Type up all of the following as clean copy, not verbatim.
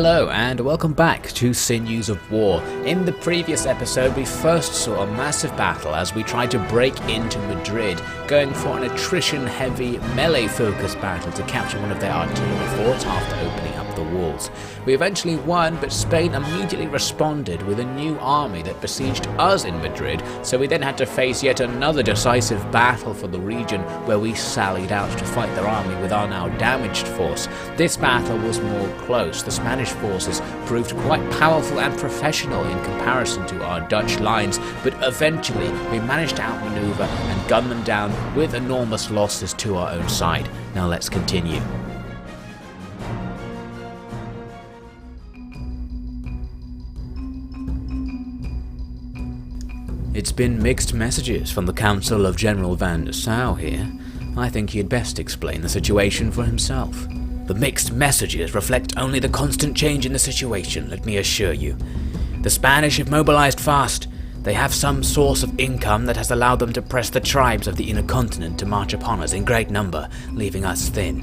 Hello and welcome back to Sinews of War. In the previous episode we first saw a massive battle as we tried to break into Madrid, going for an attrition heavy melee focused battle to capture one of their artillery forts after opening up the walls. We eventually won, but Spain immediately responded with a new army that besieged us in Madrid, so we then had to face yet another decisive battle for the region where we sallied out to fight their army with our now damaged force. This battle was more close. The Spanish forces proved quite powerful and professional in comparison to our Dutch lines, but eventually we managed to outmaneuver and gun them down with enormous losses to our own side. Now let's continue. It's been mixed messages from the Council of General Van der Sau here. I think he'd best explain the situation for himself. The mixed messages reflect only the constant change in the situation, let me assure you. The Spanish have mobilized fast. They have some source of income that has allowed them to press the tribes of the inner continent to march upon us in great number, leaving us thin.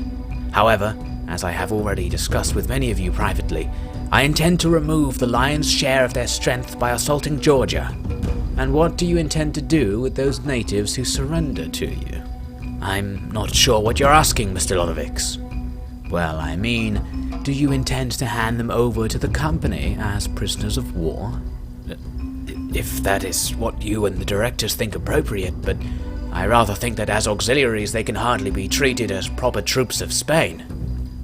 However, as I have already discussed with many of you privately, I intend to remove the lion's share of their strength by assaulting Georgia. And what do you intend to do with those natives who surrender to you? I'm not sure what you're asking, Mr. Lodovics. Well, I mean, do you intend to hand them over to the company as prisoners of war? If that is what you and the directors think appropriate, but I rather think that as auxiliaries they can hardly be treated as proper troops of Spain.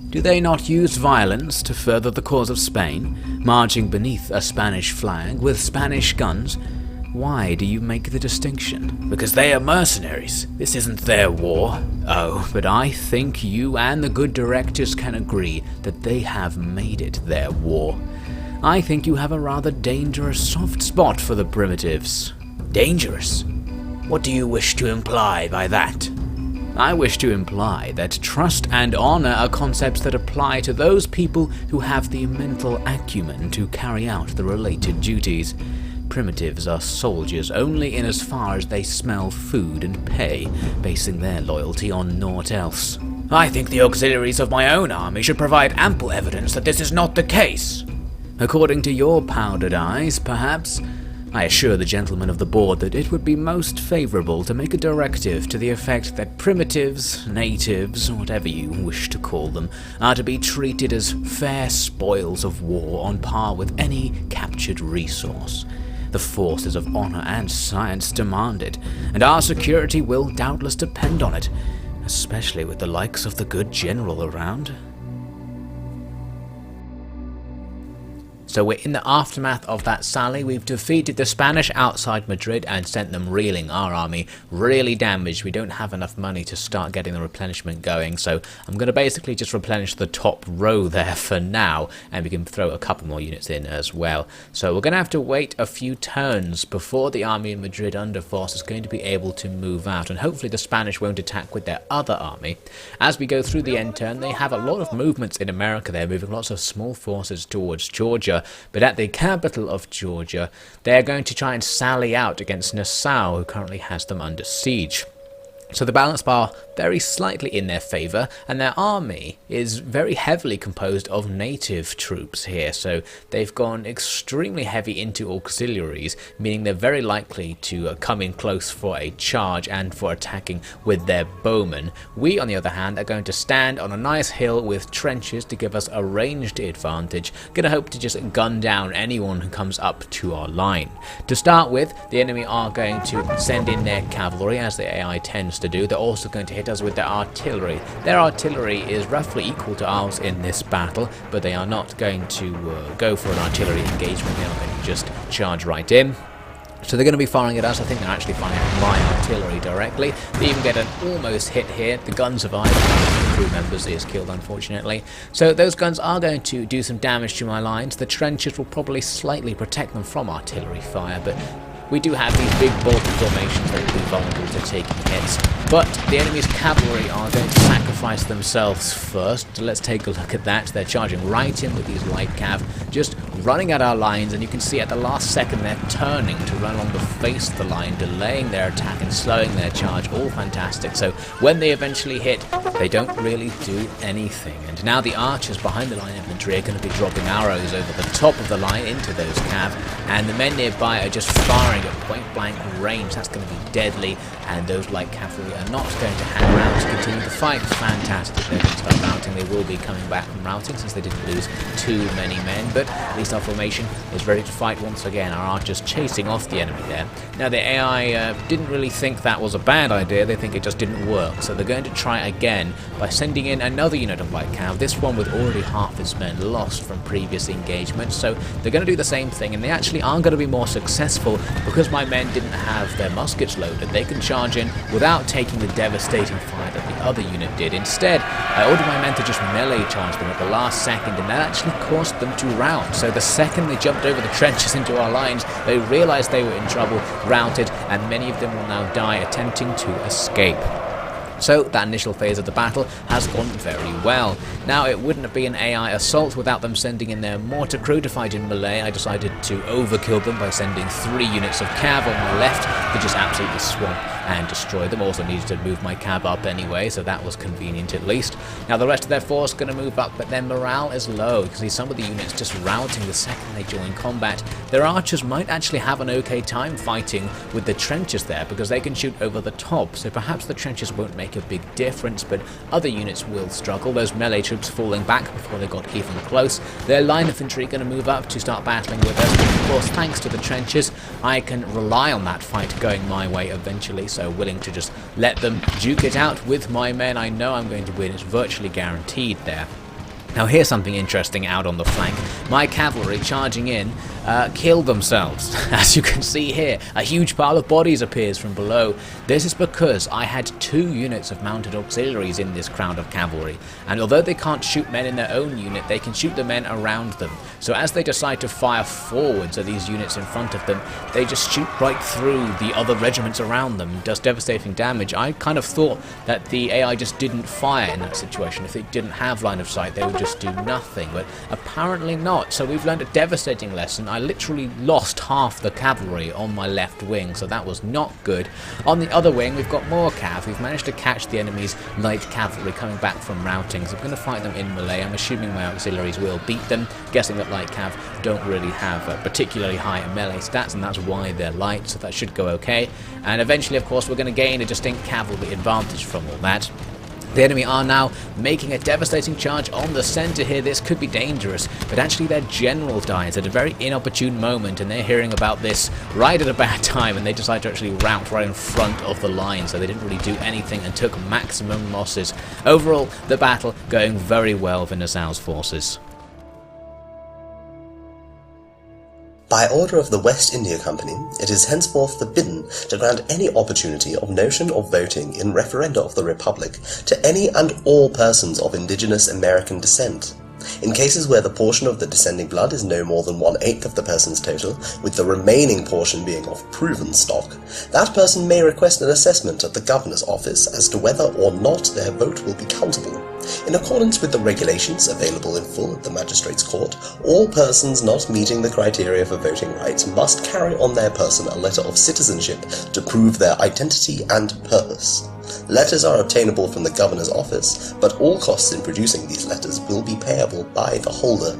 Do they not use violence to further the cause of Spain, marching beneath a Spanish flag with Spanish guns? Why do you make the distinction? Because they are mercenaries. This isn't their war. Oh, but I think you and the good directors can agree that they have made it their war. I think you have a rather dangerous soft spot for the primitives. Dangerous? What do you wish to imply by that? I wish to imply that trust and honor are concepts that apply to those people who have the mental acumen to carry out the related duties. Primitives are soldiers only in as far as they smell food and pay, basing their loyalty on naught else. I think the auxiliaries of my own army should provide ample evidence that this is not the case. According to your powdered eyes, perhaps. I assure the gentlemen of the board that it would be most favourable to make a directive to the effect that primitives, natives, whatever you wish to call them, are to be treated as fair spoils of war on par with any captured resource. The forces of honor and science demand it, and our security will doubtless depend on it, especially with the likes of the good general around. So we're in the aftermath of that sally. We've defeated the Spanish outside Madrid and sent them reeling. Our army really damaged. We don't have enough money to start getting the replenishment going, so I'm going to basically just replenish the top row there for now, and we can throw a couple more units in as well. So we're going to have to wait a few turns before the army in Madrid under force is going to be able to move out, and hopefully the Spanish won't attack with their other army. As we go through the end turn, they have a lot of movements in America. They're moving lots of small forces towards Georgia, but at the capital of Georgia, they are going to try and sally out against Nassau, who currently has them under siege. So the balance bar very slightly in their favour, and their army is very heavily composed of native troops here, so they've gone extremely heavy into auxiliaries, meaning they're very likely to come in close for a charge and for attacking with their bowmen. We, on the other hand, are going to stand on a nice hill with trenches to give us a ranged advantage. Gonna hope to just gun down anyone who comes up to our line. To start with, the enemy are going to send in their cavalry, as the AI tends to do. They're also going to hit us with their artillery. Their artillery is roughly equal to ours in this battle, but they are not going to go for an artillery engagement. They are going to just charge right in. So they're going to be firing at us. I think they're actually firing at my artillery directly. They even get an almost hit here. The gun survived. One of the crew members is killed, unfortunately. So those guns are going to do some damage to my lines. The trenches will probably slightly protect them from artillery fire, but we do have these big bulky formations that will be vulnerable to taking hits. But the enemy's cavalry are going to sacrifice themselves first. So let's take a look at that. They're charging right in with these light cav, just running at our lines, and you can see at the last second they're turning to run along the face of the line, delaying their attack and slowing their charge. All fantastic. So when they eventually hit, they don't really do anything. And now the archers behind the line infantry are going to be dropping arrows over the top of the line into those cav, and the men nearby are just firing at point blank range. That's going to be deadly, and those light cavalry are not going to hang around to continue the fight. Fantastic. They're going to start routing. They will be coming back from routing since they didn't lose too many men, but at least our formation is ready to fight once again. Our archers chasing off the enemy there. Now the AI didn't really think that was a bad idea. They think it just didn't work, so they're going to try again by sending in another unit of light cav, this one with already half its men lost from previous engagements. So they're going to do the same thing, and they actually are going to be more successful because my men didn't have their muskets loaded. They can charge in without taking the devastating fire that the other unit did. Instead, I ordered my men to just melee charge them at the last second, and that actually caused them to rout. So the second they jumped over the trenches into our lines, they realized they were in trouble, routed, and many of them will now die attempting to escape. So that initial phase of the battle has gone very well. Now it wouldn't be an AI assault without them sending in their mortar crew to fight in melee. I decided to overkill them by sending 3 units of cav on my left to just absolutely swamp and destroy them. Also needed to move my cav up anyway, so that was convenient at least. Now the rest of their force is going to move up, but their morale is low. You can see some of the units just routing the second they join combat. Their archers might actually have an okay time fighting with the trenches there because they can shoot over the top, so perhaps the trenches won't make a big difference, but other units will struggle. Those melee troops falling back before they got even close. Their line infantry going to move up to start battling with us, but of course thanks to the trenches I can rely on that fight going my way eventually, so willing to just let them duke it out with my men. I know I'm going to win, it's virtually guaranteed there. Now here's something interesting out on the flank. My cavalry charging in killed themselves. As you can see here, a huge pile of bodies appears from below. This is because I had 2 units of mounted auxiliaries in this crowd of cavalry, and although they can't shoot men in their own unit, they can shoot the men around them. So as they decide to fire forwards at these units in front of them, they just shoot right through the other regiments around them, does devastating damage. I kind of thought that the AI just didn't fire in that situation. If it didn't have line of sight, they would just do nothing, but apparently not. So we've learned a devastating lesson. I literally lost half the cavalry on my left wing, so that was not good. On the other wing, we've got more cav. We've managed to catch the enemy's light cavalry coming back from routing, so we're going to fight them in melee. I'm assuming my auxiliaries will beat them, guessing that light cav don't really have particularly high melee stats, and that's why they're light, so that should go okay. And eventually, of course, we're going to gain a distinct cavalry advantage from all that. The enemy are now making a devastating charge on the centre here. This could be dangerous, but actually their general dies at a very inopportune moment, and they're hearing about this right at a bad time, and they decide to actually rout right in front of the line, so they didn't really do anything and took maximum losses. Overall, the battle going very well for Nassau's forces. By order of the West India Company, it is henceforth forbidden to grant any opportunity of notion of voting in referenda of the Republic to any and all persons of indigenous American descent. In cases where the portion of the descending blood is no more than 1/8 of the person's total, with the remaining portion being of proven stock, that person may request an assessment at the Governor's office as to whether or not their vote will be countable. In accordance with the regulations available in full at the Magistrates' Court, all persons not meeting the criteria for voting rights must carry on their person a letter of citizenship to prove their identity and purpose. Letters are obtainable from the Governor's office, but all costs in producing these letters will be payable by the holder.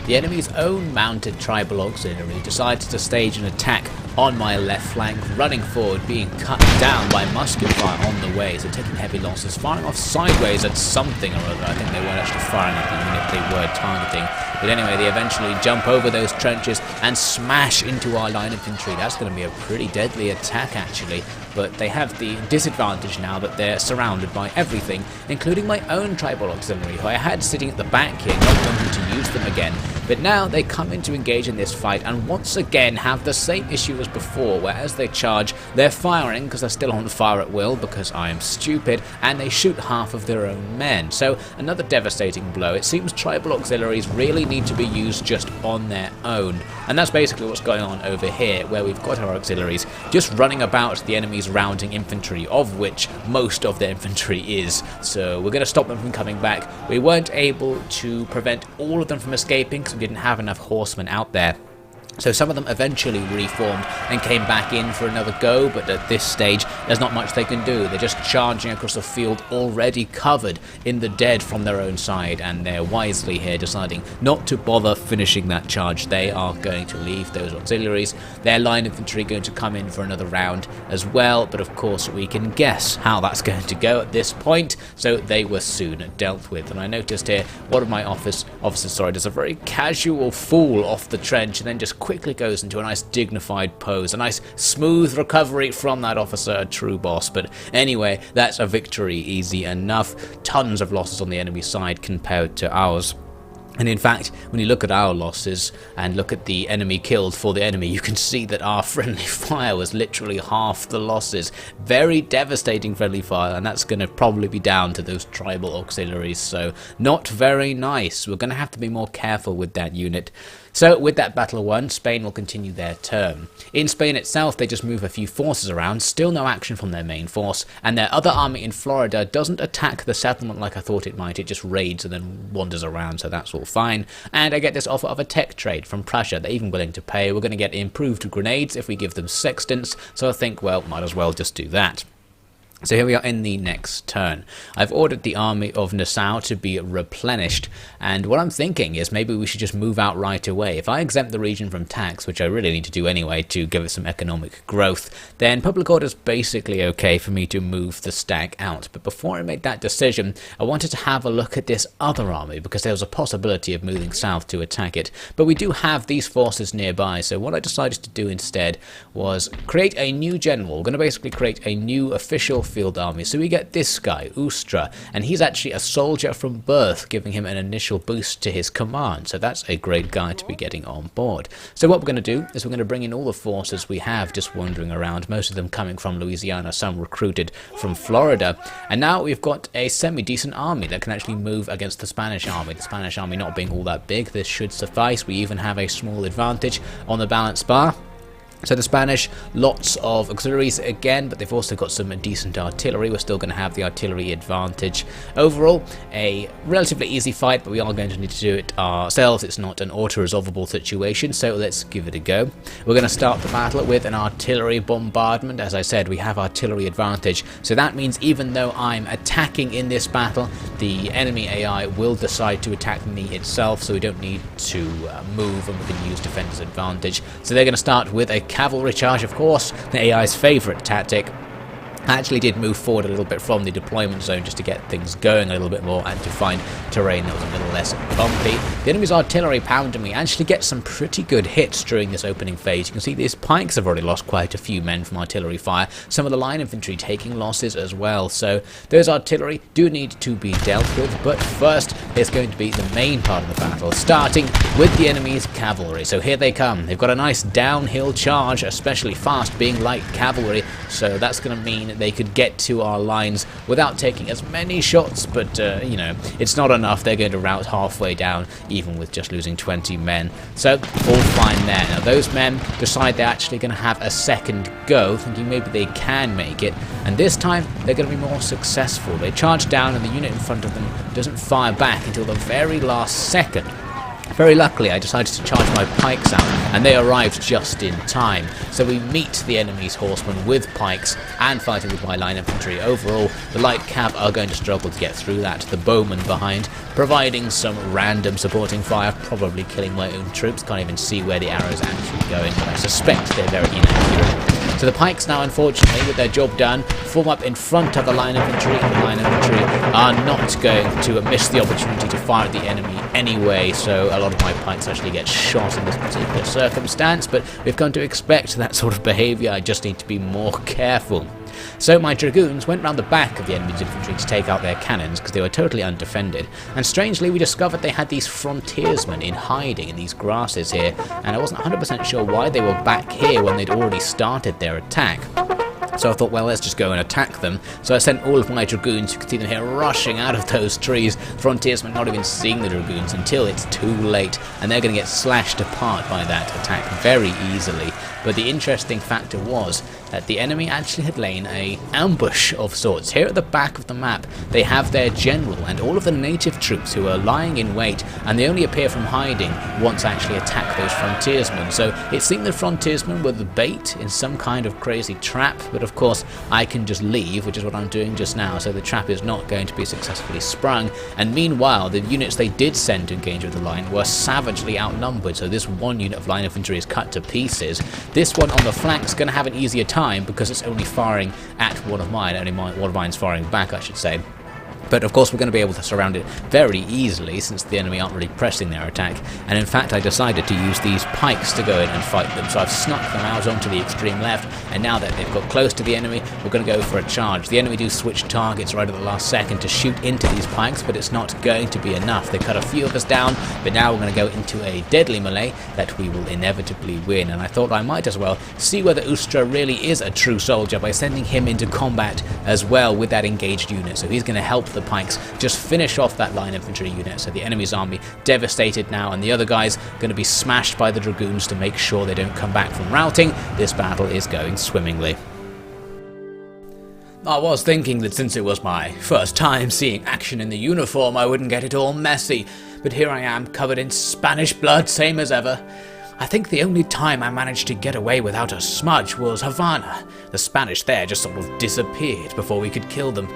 The enemy's own mounted tribal auxiliary decided to stage an attack on my left flank, running forward, being cut down by musket fire on the way, so taking heavy losses, firing off sideways at something or other. I think they weren't actually firing at the unit they were targeting. But anyway, they eventually jump over those trenches and smash into our line infantry. That's going to be a pretty deadly attack actually, but they have the disadvantage now that they're surrounded by everything, including my own tribal auxiliary, who I had sitting at the back here, not wanting to use them again. But now they come in to engage in this fight and once again have the same issue was before, where as they charge, they're firing because they're still on fire at will because I am stupid, and they shoot half of their own men. So another devastating blow. It seems tribal auxiliaries really need to be used just on their own, and that's basically what's going on over here, where we've got our auxiliaries just running about the enemy's rounding infantry, of which most of their infantry is. So we're going to stop them from coming back. We weren't able to prevent all of them from escaping because we didn't have enough horsemen out there. So some of them eventually reformed and came back in for another go, but at this stage there's not much they can do. They're just charging across the field already covered in the dead from their own side, and they're wisely here deciding not to bother finishing that charge. They are going to leave those auxiliaries. Their line infantry going to come in for another round as well, but of course we can guess how that's going to go at this point, so they were soon dealt with. And I noticed here one of my officers does a very casual fall off the trench and then just quickly goes into a nice dignified pose, a nice smooth recovery from that officer, a true boss. But anyway, that's a victory easy enough. Tons of losses on the enemy side compared to ours. And in fact, when you look at our losses and look at the enemy killed for the enemy, you can see that our friendly fire was literally half the losses. Very devastating friendly fire, and that's going to probably be down to those tribal auxiliaries, so not very nice. We're going to have to be more careful with that unit. So with that battle won, Spain will continue their turn. In Spain itself, they just move a few forces around, still no action from their main force, and their other army in Florida doesn't attack the settlement like I thought it might. It just raids and then wanders around, so that's all fine. And I get this offer of a tech trade from Prussia. They're even willing to pay. We're going to get improved grenades if we give them sextants, so I think, well, might as well just do that. So here we are in the next turn. I've ordered the army of Nassau to be replenished, and what I'm thinking is maybe we should just move out right away. If I exempt the region from tax, which I really need to do anyway to give it some economic growth, then public order's basically okay for me to move the stag out. But before I made that decision, I wanted to have a look at this other army, because there was a possibility of moving south to attack it. But we do have these forces nearby, so what I decided to do instead was create a new general. We're going to basically create a new official field army. So we get this guy, Ustra, and he's actually a soldier from birth, giving him an initial boost to his command. So that's a great guy to be getting on board. So what we're going to do is we're going to bring in all the forces we have just wandering around, most of them coming from Louisiana, some recruited from Florida. And now we've got a semi-decent army that can actually move against the Spanish army. The Spanish army not being all that big, this should suffice. We even have a small advantage on the balance bar. So the Spanish, lots of auxiliaries again, but they've also got some decent artillery. We're still going to have the artillery advantage. Overall, a relatively easy fight, but we are going to need to do it ourselves. It's not an auto-resolvable situation, so let's give it a go. We're going to start the battle with an artillery bombardment. As I said, we have artillery advantage, so that means even though I'm attacking in this battle, the enemy AI will decide to attack me itself, so we don't need to move, and we can use defender's advantage. So they're going to start with a cavalry charge, of course, the AI's favourite tactic. I actually did move forward a little bit from the deployment zone just to get things going a little bit more and to find terrain that was a little less bumpy. The enemy's artillery pounding me actually gets some pretty good hits during this opening phase. You can see these pikes have already lost quite a few men from artillery fire. Some of the line infantry taking losses as well. So those artillery do need to be dealt with, but first is going to be the main part of the battle, starting with the enemy's cavalry. So here they come. They've got a nice downhill charge, especially fast being light cavalry, so that's going to mean they could get to our lines without taking as many shots, but you know, it's not enough. They're going to rout halfway down even with just losing 20 men, so all fine there. Now those men decide they're actually going to have a second go, thinking maybe they can make it, and this time they're going to be more successful. They charge down and the unit in front of them doesn't fire back until the very last second. Very luckily, I decided to charge my pikes out, and they arrived just in time. So we meet the enemy's horsemen with pikes and fighting with my line infantry. Overall, the light cav are going to struggle to get through that. The bowmen behind, providing some random supporting fire, probably killing my own troops. Can't even see where the arrows are actually going, but I suspect they're very inaccurate. So the pikes now, unfortunately, with their job done, form up in front of the line infantry, and the line infantry are not going to miss the opportunity to fire at the enemy anyway, so a lot of my pikes actually get shot in this particular circumstance, but we've come to expect that sort of behaviour. I just need to be more careful. So my dragoons went round the back of the enemy's infantry to take out their cannons because they were totally undefended, and strangely we discovered they had these frontiersmen in hiding in these grasses here, and I wasn't 100% sure why they were back here when they'd already started their attack. So I thought, well, let's just go and attack them. So I sent all of my dragoons, you can see them here rushing out of those trees, frontiersmen not even seeing the dragoons until it's too late, and they're going to get slashed apart by that attack very easily. But the interesting factor was that the enemy actually had lain an ambush of sorts. Here at the back of the map, they have their general and all of the native troops who are lying in wait, and they only appear from hiding once actually attack those frontiersmen. So it seemed the frontiersmen were the bait in some kind of crazy trap, but of course I can just leave, which is what I'm doing just now, so the trap is not going to be successfully sprung. And meanwhile, the units they did send to engage with the line were savagely outnumbered, so this one unit of line infantry is cut to pieces. This one on the flank is going to have an easier time because it's only firing at one of mine, one of mine's firing back, I should say. But of course we're going to be able to surround it very easily since the enemy aren't really pressing their attack, and in fact I decided to use these pikes to go in and fight them, so I've snuck them out onto the extreme left, and now that they've got close to the enemy we're going to go for a charge. The enemy do switch targets right at the last second to shoot into these pikes, but it's not going to be enough. They cut a few of us down, but now we're going to go into a deadly melee that we will inevitably win, and I thought I might as well see whether Ustra really is a true soldier by sending him into combat as well with that engaged unit. So he's going to help the pikes just finish off that line infantry unit, so the enemy's army devastated now, and the other guys going to be smashed by the dragoons to make sure they don't come back from routing. This battle is going swimmingly. I was thinking that since it was my first time seeing action in the uniform I wouldn't get it all messy, but here I am covered in Spanish blood, same as ever. I think the only time I managed to get away without a smudge was Havana. The Spanish there just sort of disappeared before we could kill them.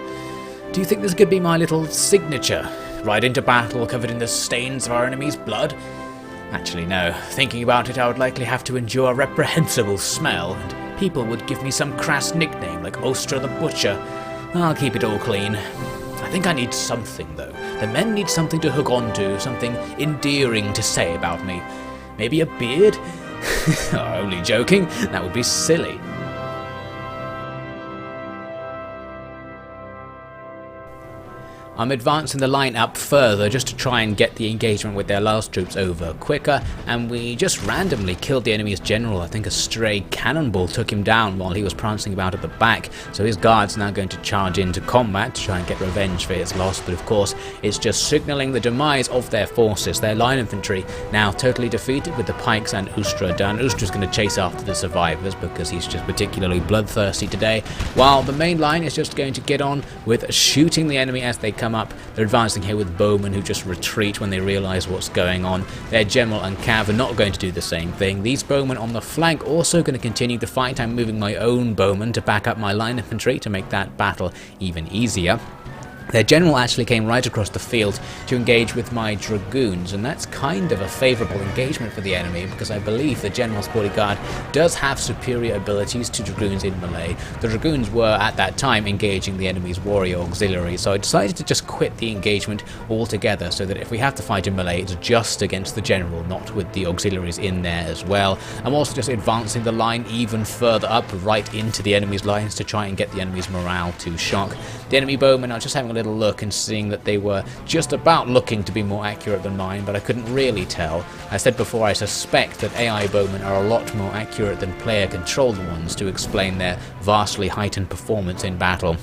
Do you think this could be my little signature? Ride into battle covered in the stains of our enemy's blood? Actually no, thinking about it I would likely have to endure a reprehensible smell, and people would give me some crass nickname like Ostra the Butcher. I'll keep it all clean. I think I need something though. The men need something to hook onto, something endearing to say about me. Maybe a beard? Only joking, that would be silly. I'm advancing the line up further just to try and get the engagement with their last troops over quicker, and we just randomly killed the enemy's general. I think a stray cannonball took him down while he was prancing about at the back, so his guards now going to charge into combat to try and get revenge for his loss, but of course it's just signalling the demise of their forces. Their line infantry now totally defeated with the pikes and Ustra done. Ustra's going to chase after the survivors because he's just particularly bloodthirsty today, while the main line is just going to get on with shooting the enemy as they come up. They're advancing here with bowmen who just retreat when they realise what's going on. Their general and cav are not going to do the same thing. These bowmen on the flank also going to continue the fight. I'm moving my own bowmen to back up my line infantry to make that battle even easier. Their general actually came right across the field to engage with my dragoons, and that's kind of a favourable engagement for the enemy because I believe the general's bodyguard does have superior abilities to dragoons in melee. The dragoons were at that time engaging the enemy's warrior auxiliary, so I decided to just quit the engagement altogether so that if we have to fight in melee it's just against the general, not with the auxiliaries in there as well. I'm also just advancing the line even further up right into the enemy's lines to try and get the enemy's morale to shock. The enemy bowmen are just having a little look and seeing that they were just about looking to be more accurate than mine, but I couldn't really tell. I said before I suspect that AI bowmen are a lot more accurate than player controlled ones to explain their vastly heightened performance in battle.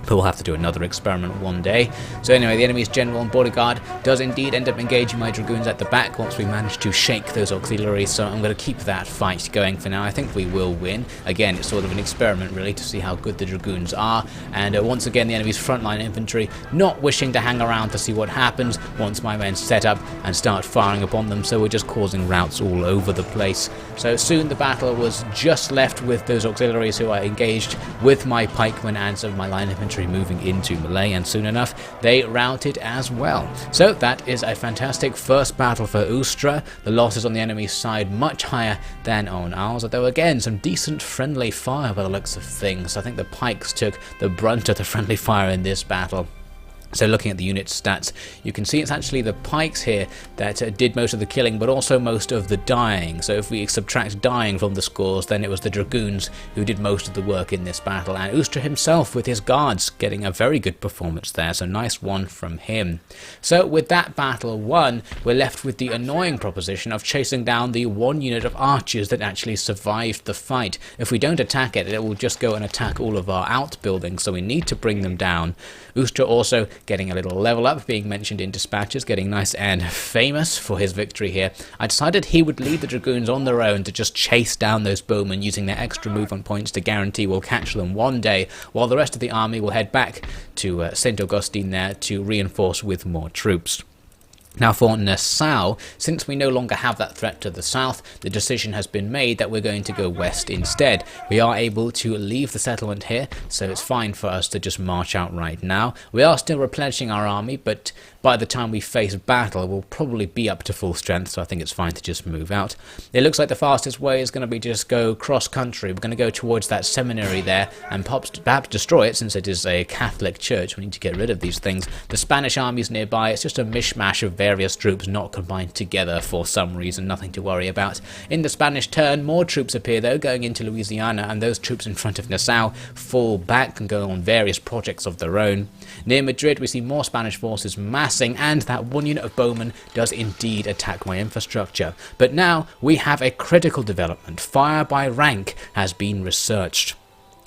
But we'll have to do another experiment one day. So anyway, the enemy's general and bodyguard does indeed end up engaging my dragoons at the back once we manage to shake those auxiliaries, so I'm going to keep that fight going for now. I think we will win. Again, it's sort of an experiment really to see how good the dragoons are, and once again the enemy's frontline infantry not wishing to hang around to see what happens once my men set up and start firing upon them, so we're just causing routes all over the place. So soon the battle was just left with those auxiliaries who I engaged with my pikemen and some of my line infantry moving into melee, and soon enough they routed as well. So that is a fantastic first battle for Ustra. The losses on the enemy's side much higher than on ours, although again some decent friendly fire by the looks of things. I think the pikes took the brunt of the friendly fire in this battle. So looking at the unit stats, you can see it's actually the pikes here that did most of the killing, but also most of the dying. So if we subtract dying from the scores, then it was the dragoons who did most of the work in this battle, and Ustra himself with his guards getting a very good performance there, so nice one from him. So with that battle won, we're left with the annoying proposition of chasing down the one unit of archers that actually survived the fight. If we don't attack it, it will just go and attack all of our outbuildings, so we need to bring them down. Ustra also getting a little level up, being mentioned in dispatches, getting nice and famous for his victory here. I decided he would lead the dragoons on their own to just chase down those bowmen using their extra movement points to guarantee we'll catch them one day, while the rest of the army will head back to St. Augustine there to reinforce with more troops. Now for Nassau, since we no longer have that threat to the south, the decision has been made that we're going to go west instead. We are able to leave the settlement here, so it's fine for us to just march out right now. We are still replenishing our army, but by the time we face battle, we'll probably be up to full strength, so I think it's fine to just move out. It looks like the fastest way is going to be just go cross-country. We're going to go towards that seminary there and perhaps destroy it, since it is a Catholic church. We need to get rid of these things. The Spanish army's nearby. It's just a mishmash of various troops not combined together for some reason, nothing to worry about. In the Spanish turn, more troops appear though, going into Louisiana, and those troops in front of Nassau fall back and go on various projects of their own. Near Madrid, we see more Spanish forces massing, and that one unit of bowmen does indeed attack my infrastructure. But now we have a critical development. Fire by rank has been researched.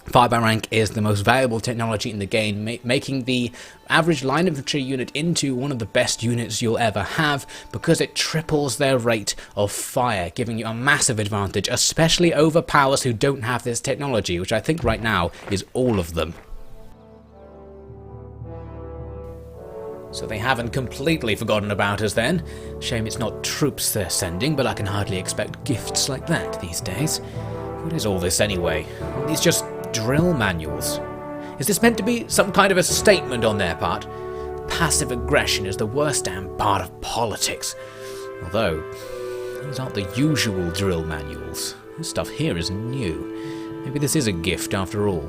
Fire by rank is the most valuable technology in the game, making the average line infantry unit into one of the best units you'll ever have, because it triples their rate of fire, giving you a massive advantage, especially over powers who don't have this technology, which I think right now is all of them. So they haven't completely forgotten about us then. Shame it's not troops they're sending, but I can hardly expect gifts like that these days. What is all this anyway? Are these just drill manuals? Is this meant to be some kind of a statement on their part? Passive aggression is the worst damn part of politics. Although, these aren't the usual drill manuals. This stuff here is new. Maybe this is a gift after all.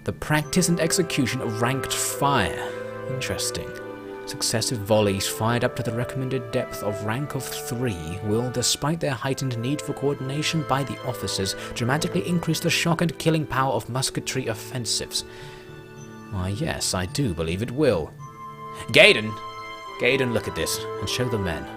The practice and execution of ranked fire. Interesting. Successive volleys fired up to the recommended depth of rank of 3 will, despite their heightened need for coordination by the officers, dramatically increase the shock and killing power of musketry offensives. Why yes, I do believe it will. Geiden! Geiden, look at this, and show the men.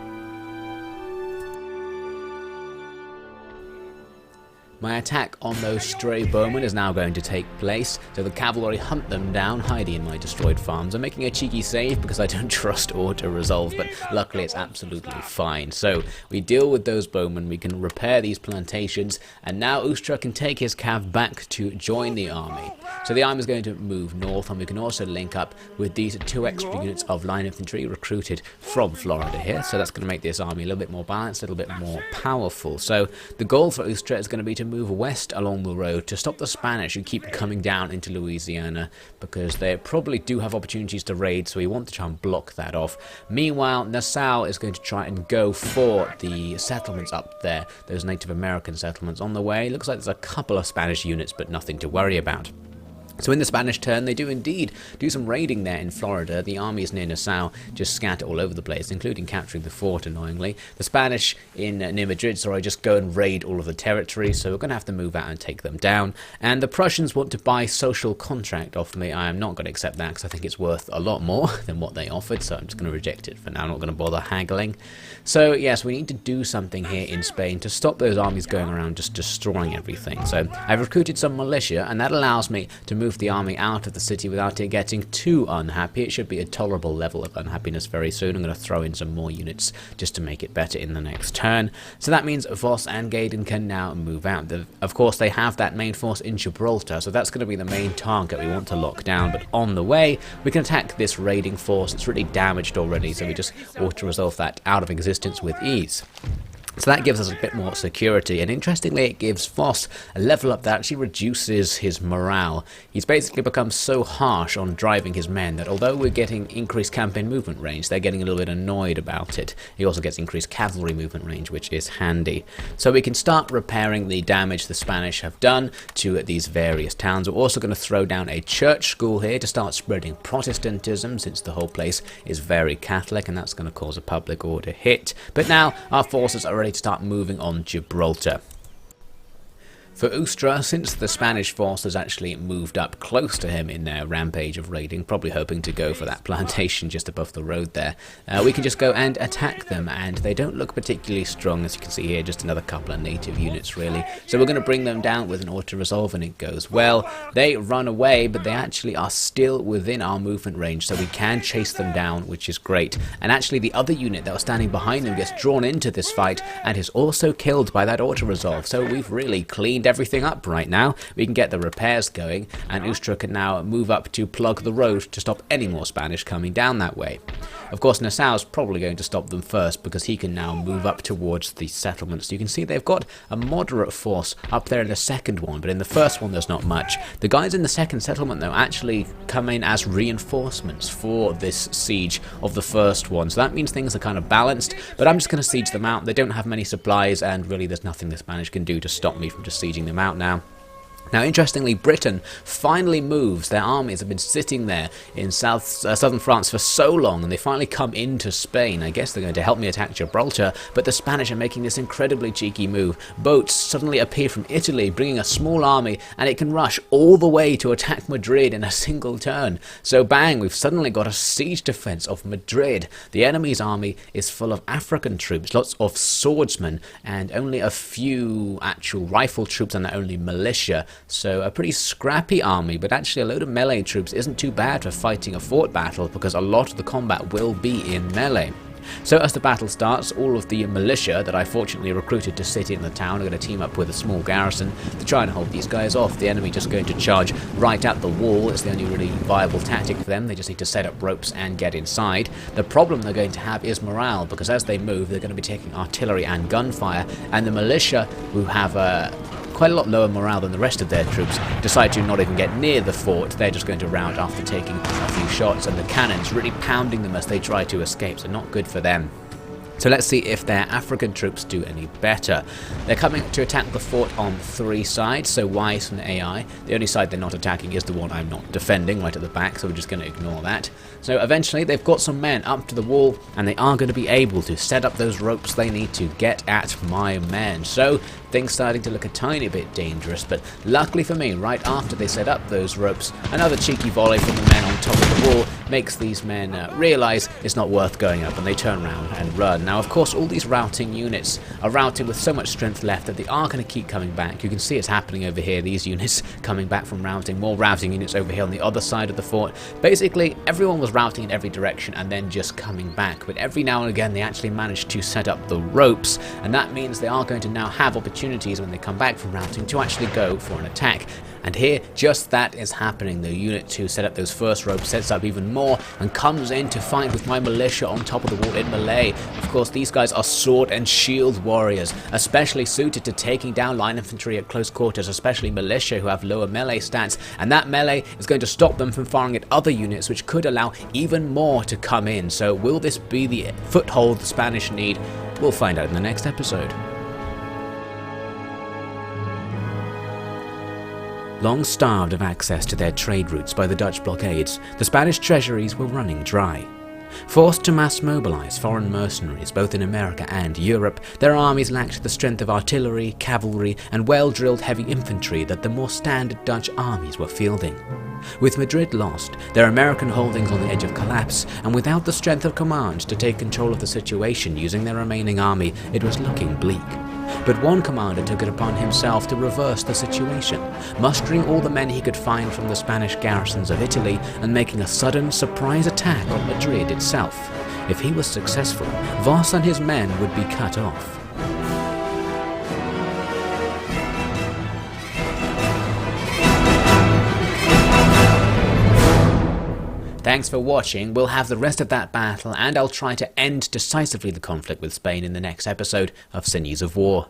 My attack on those stray bowmen is now going to take place, so the cavalry hunt them down, hiding in my destroyed farms. I'm making a cheeky save because I don't trust auto-resolve, but luckily it's absolutely fine. So we deal with those bowmen, we can repair these plantations, and now Ustra can take his cav back to join the army. So the army is going to move north, and we can also link up with these 2 extra units of line infantry recruited from Florida here. So that's going to make this army a little bit more balanced, a little bit more powerful. So the goal for Ustra is going to be to move west along the road to stop the Spanish who keep coming down into Louisiana, because they probably do have opportunities to raid, so we want to try and block that off. Meanwhile, Nassau is going to try and go for the settlements up there, those Native American settlements on the way. Looks like there's a couple of Spanish units, but nothing to worry about. So in the Spanish turn, they do indeed do some raiding there in Florida. The armies near Nassau just scatter all over the place, including capturing the fort, annoyingly. The Spanish near Madrid, just go and raid all of the territory, so we're going to have to move out and take them down. And the Prussians want to buy social contract off me. I am not going to accept that, because I think it's worth a lot more than what they offered, so I'm just going to reject it for now. I'm not going to bother haggling. So yes, we need to do something here in Spain to stop those armies going around just destroying everything. So I've recruited some militia, and that allows me to move the army out of the city without it getting too unhappy. It should be a tolerable level of unhappiness very soon. I'm going to throw in some more units just to make it better in the next turn. So that means Vos and Geiden can now move out. Of course, they have that main force in Gibraltar, so that's going to be the main target we want to lock down. But on the way, we can attack this raiding force. It's really damaged already, so we just auto-resolve that out of existence with ease. So that gives us a bit more security, and interestingly it gives Vos a level up that actually reduces his morale. He's basically become so harsh on driving his men that although we're getting increased campaign movement range, they're getting a little bit annoyed about it. He also gets increased cavalry movement range, which is handy. So we can start repairing the damage the Spanish have done to these various towns. We're also going to throw down a church school here to start spreading Protestantism, since the whole place is very Catholic, and that's going to cause a public order hit. But now our forces are ready to start moving on Gibraltar. For Ustra, since the Spanish forces actually moved up close to him in their rampage of raiding, probably hoping to go for that plantation just above the road there, we can just go and attack them, and they don't look particularly strong, as you can see here, just another couple of native units really. So we're going to bring them down with an auto-resolve, and it goes well. They run away, but they actually are still within our movement range, so we can chase them down, which is great. And actually the other unit that was standing behind them gets drawn into this fight, and is also killed by that auto-resolve, so we've really cleaned everything up right now. We can get the repairs going, and Ustra can now move up to plug the road to stop any more Spanish coming down that way. Of course, Nassau's probably going to stop them first, because he can now move up towards the settlements. You can see they've got a moderate force up there in the second one, but in the first one there's not much. The guys in the second settlement, though, actually come in as reinforcements for this siege of the first one, so that means things are kind of balanced, but I'm just going to siege them out. They don't have many supplies, and really there's nothing the Spanish can do to stop me from just sieging them out now. Now, interestingly, Britain finally moves. Their armies have been sitting there in southern France for so long, and they finally come into Spain. I guess they're going to help me attack Gibraltar, but the Spanish are making this incredibly cheeky move. Boats suddenly appear from Italy, bringing a small army, and it can rush all the way to attack Madrid in a single turn. So bang, we've suddenly got a siege defense of Madrid. The enemy's army is full of African troops, lots of swordsmen, and only a few actual rifle troops, and only militia. So a pretty scrappy army, but actually a load of melee troops isn't too bad for fighting a fort battle, because a lot of the combat will be in melee. So as the battle starts, all of the militia that I fortunately recruited to sit in the town are going to team up with a small garrison to try and hold these guys off. The enemy just going to charge right at the wall. It's the only really viable tactic for them. They just need to set up ropes and get inside. The problem they're going to have is morale, because as they move, they're going to be taking artillery and gunfire, and the militia, who have quite a lot lower morale than the rest of their troops, decide to not even get near the fort. They're just going to rout after taking a few shots, and the cannons really pounding them as they try to escape, so not good for them. So let's see if their African troops do any better. They're coming to attack the fort on 3 sides, so wise from the AI. The only side they're not attacking is the one I'm not defending, right at the back, so we're just going to ignore that. So eventually they've got some men up to the wall, and they are going to be able to set up those ropes they need to get at my men. So things starting to look a tiny bit dangerous, but luckily for me, right after they set up those ropes, another cheeky volley from the men on top of the wall makes these men realise it's not worth going up, and they turn around and run. Now, of course, all these routing units are routing with so much strength left that they are going to keep coming back. You can see it's happening over here, these units coming back from routing, more routing units over here on the other side of the fort. Basically, everyone was routing in every direction and then just coming back, but every now and again they actually managed to set up the ropes, and that means they are going to now have opportunities when they come back from routing to actually go for an attack. And here, just that is happening. The unit to set up those first ropes sets up even more and comes in to fight with my militia on top of the wall in melee. Of course, these guys are sword and shield warriors, especially suited to taking down line infantry at close quarters, especially militia who have lower melee stats, and that melee is going to stop them from firing at other units, which could allow even more to come in. So will this be the foothold the Spanish need? We'll find out in the next episode. Long starved of access to their trade routes by the Dutch blockades, the Spanish treasuries were running dry. Forced to mass mobilize foreign mercenaries both in America and Europe, their armies lacked the strength of artillery, cavalry, and well-drilled heavy infantry that the more standard Dutch armies were fielding. With Madrid lost, their American holdings on the edge of collapse, and without the strength of command to take control of the situation using their remaining army, it was looking bleak. But one commander took it upon himself to reverse the situation, mustering all the men he could find from the Spanish garrisons of Italy and making a sudden surprise attack on Madrid itself. If he was successful, Vos and his men would be cut off. Thanks for watching. We'll have the rest of that battle, and I'll try to end decisively the conflict with Spain in the next episode of Sinews of War.